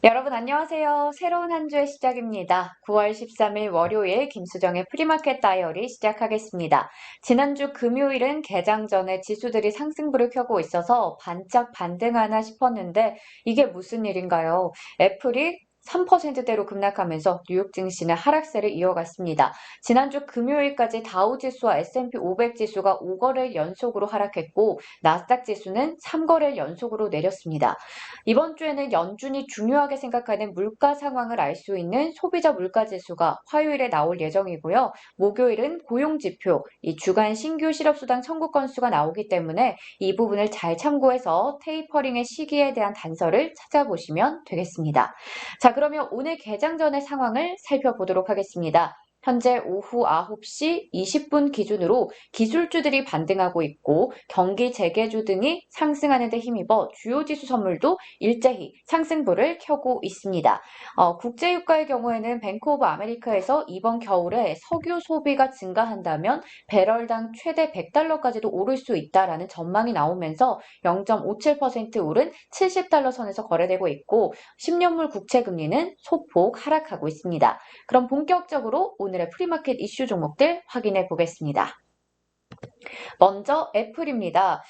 여러분 안녕하세요. 새로운 한 주의 시작입니다. 9월 13일 월요일 김수정의 프리마켓 다이어리 시작하겠습니다. 지난주 금요일은 개장 전에 지수들이 상승불을 켜고 있어서 반짝 반등하나 싶었는데 이게 무슨 일인가요? 애플이 3%대로 급락하면서 뉴욕 증시는 하락세를 이어갔습니다. 지난주 금요일까지 다우 지수와 S&P 500 지수가 5거래일 연속으로 하락했고 나스닥 지수는 3거래일 연속으로 내렸습니다. 이번 주에는 연준이 중요하게 생각하는 물가 상황을 알 수 있는 소비자 물가 지수가 화요일에 나올 예정이고요. 목요일은 고용 지표, 이 주간 신규 실업수당 청구 건수가 나오기 때문에 이 부분을 잘 참고해서 테이퍼링의 시기에 대한 단서를 찾아보시면 되겠습니다. 자, 그러면 오늘 개장 전의 상황을 살펴보도록 하겠습니다. 현재 오후 9시 20분 기준으로 기술주들이 반등하고 있고 경기 재개주 등이 상승하는 데 힘입어 주요 지수 선물도 일제히 상승불을 켜고 있습니다. 국제유가의 경우에는 뱅크 오브 아메리카에서 이번 겨울에 석유 소비가 증가한다면 배럴당 최대 100달러까지도 오를 수 있다라는 전망이 나오면서 0.57% 오른 70달러 선에서 거래되고 있고 10년물 국채 금리는 소폭 하락하고 있습니다. 그럼 본격적으로 오늘의 프리마켓 이슈 종목들 확인해 보겠습니다. 먼저 애플입니다.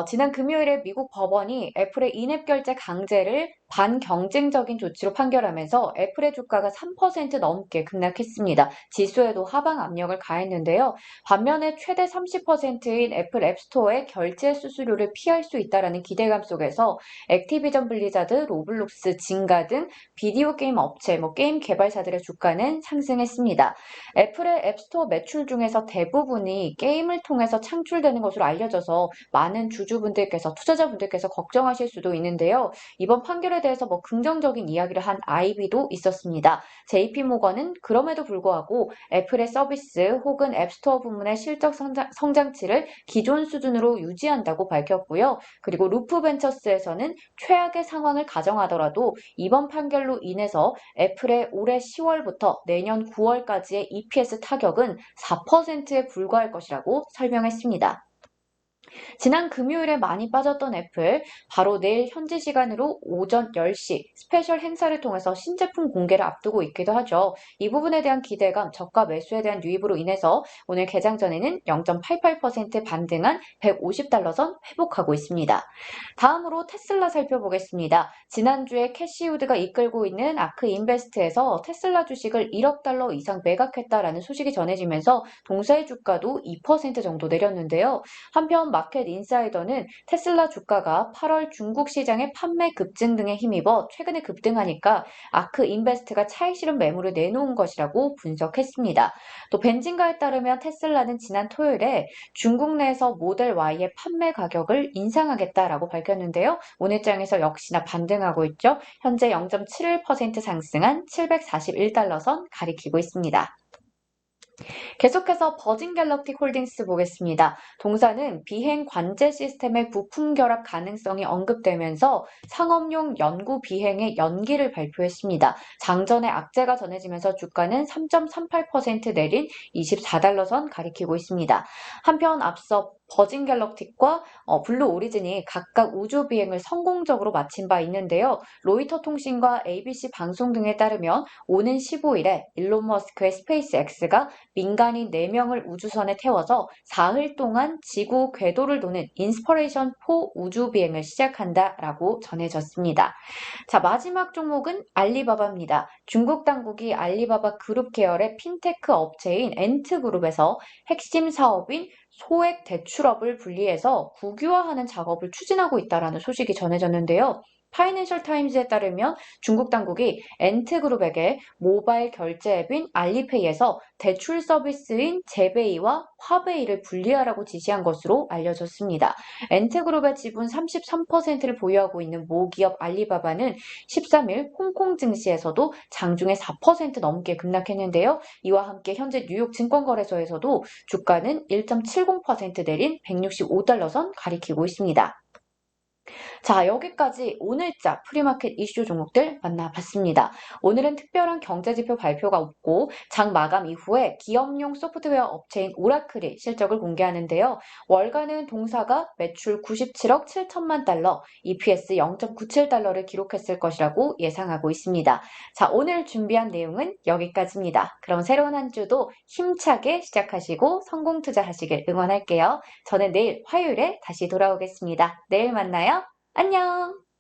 지난 금요일에 미국 법원이 애플의 인앱 결제 강제를 반경쟁적인 조치로 판결하면서 애플의 주가가 3% 넘게 급락했습니다. 지수에도 하방 압력을 가했는데요. 반면에 최대 30%인 애플 앱스토어의 결제 수수료를 피할 수 있다는 기대감 속에서 액티비전 블리자드, 로블록스, 진가 등 비디오 게임 업체, 게임 개발사들의 주가는 상승했습니다. 애플의 앱스토어 매출 중에서 대부분이 게임을 통해서 창출되는 것으로 알려져서 많은 주주분들께서, 투자자분들께서 걱정하실 수도 있는데요. 이번 판결에 대해서 긍정적인 이야기를 한 아이비도 있었습니다. JP모건은 그럼에도 불구하고 애플의 서비스 혹은 앱스토어 부문의 실적 성장치를 기존 수준으로 유지한다고 밝혔고요. 그리고 루프벤처스에서는 최악의 상황을 가정하더라도 이번 판결로 인해서 애플의 올해 10월부터 내년 9월까지의 EPS 타격은 4%에 불과할 것이라고 설명했습니다. 지난 금요일에 많이 빠졌던 애플, 바로 내일 현지 시간으로 오전 10시 스페셜 행사를 통해서 신제품 공개를 앞두고 있기도 하죠. 이 부분에 대한 기대감, 저가 매수에 대한 유입으로 인해서 오늘 개장 전에는 0.88% 반등한 150달러 선 회복하고 있습니다. 다음으로 테슬라 살펴보겠습니다. 지난주에 캐시우드가 이끌고 있는 아크 인베스트에서 테슬라 주식을 1억 달러 이상 매각했다라는 소식이 전해지면서 동사의 주가도 2% 정도 내렸는데요. 한편 마켓 인사이더는 테슬라 주가가 8월 중국 시장의 판매 급증 등에 힘입어 최근에 급등하니까 아크 인베스트가 차익 실현 매물을 내놓은 것이라고 분석했습니다. 또 벤진가에 따르면 테슬라는 지난 토요일에 중국 내에서 모델 Y의 판매 가격을 인상하겠다라고 밝혔는데요. 오늘 장에서 역시나 반등하고 있죠. 현재 0.71% 상승한 741달러 선 가리키고 있습니다. 계속해서 버진 갤럭틱 홀딩스 보겠습니다. 동사는 비행 관제 시스템의 부품 결합 가능성이 언급되면서 상업용 연구 비행의 연기를 발표했습니다. 장전의 악재가 전해지면서 주가는 3.38% 내린 24달러 선 가리키고 있습니다. 한편 앞서 버진 갤럭틱과 블루 오리진이 각각 우주 비행을 성공적으로 마친 바 있는데요. 로이터 통신과 ABC 방송 등에 따르면 오는 15일에 일론 머스크의 스페이스X가 민간인 4명을 우주선에 태워서 사흘 동안 지구 궤도를 도는 인스퍼레이션 4 우주 비행을 시작한다라고 전해졌습니다. 자, 마지막 종목은 알리바바입니다. 중국 당국이 알리바바 그룹 계열의 핀테크 업체인 엔트그룹에서 핵심 사업인 소액 대출업을 분리해서 국유화하는 작업을 추진하고 있다는 소식이 전해졌는데요. 파이낸셜 타임즈에 따르면 중국 당국이 엔트그룹에게 모바일 결제 앱인 알리페이에서 대출 서비스인 제베이와 화베이를 분리하라고 지시한 것으로 알려졌습니다. 엔트그룹의 지분 33%를 보유하고 있는 모기업 알리바바는 13일 홍콩 증시에서도 장중에 4% 넘게 급락했는데요. 이와 함께 현재 뉴욕 증권거래소에서도 주가는 1.70% 내린 165달러 선 가리키고 있습니다. 자, 여기까지 오늘자 프리마켓 이슈 종목들 만나봤습니다. 오늘은 특별한 경제지표 발표가 없고 장 마감 이후에 기업용 소프트웨어 업체인 오라클이 실적을 공개하는데요. 월간은 동사가 매출 97억 7천만 달러, EPS 0.97달러를 기록했을 것이라고 예상하고 있습니다. 자, 오늘 준비한 내용은 여기까지입니다. 그럼 새로운 한 주도 힘차게 시작하시고 성공 투자하시길 응원할게요. 저는 내일 화요일에 다시 돌아오겠습니다. 내일 만나요. 안녕!